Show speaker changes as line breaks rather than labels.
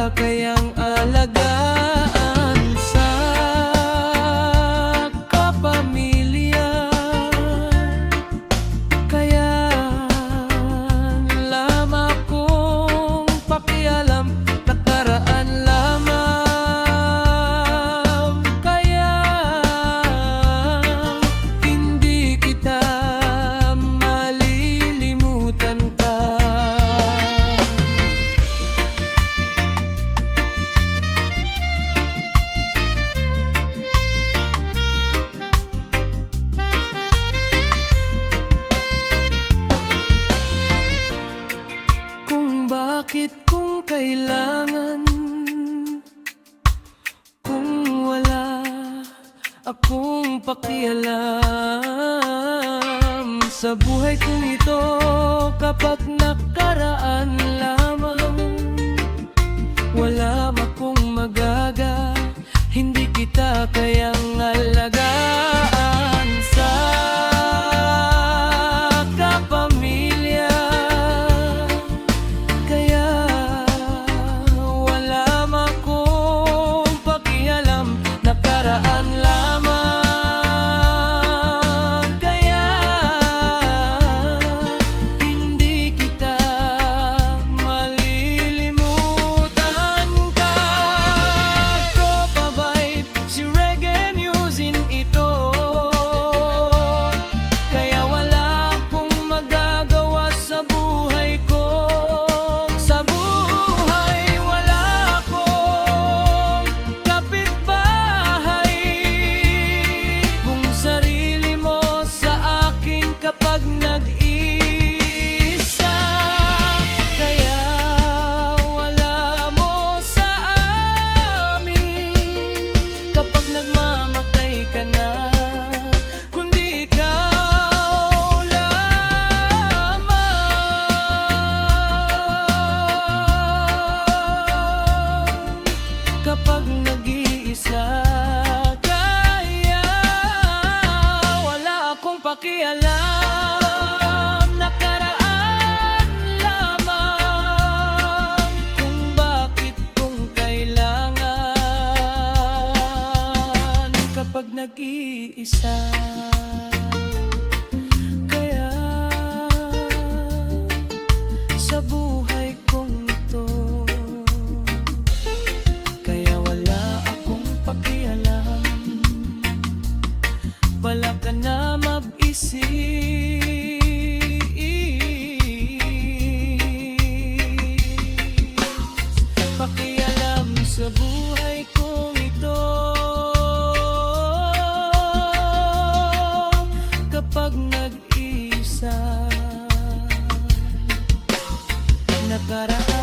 kita kayang alagaan sa kapamilya. Kaya lamang kong pakialam, nakaraan lamang. Kaya hindi kita malilimutan pa. Bakit kung kailangan, kung wala akong pakialam sa buhay kong ito, kapag nakaraan lamang, wala akong magaga, hindi kita kayang alagaan sa kapamilya. Kapag nag-iisa, kaya wala akong pakialam, nakaraan lamang, kung bakit kung kailangan. Kapag nag-iisa, kaya sa buhay kong ito, wala ka na mag-isip. Pakialam sa buhay kong ito, kapag nag-isa, nakaraan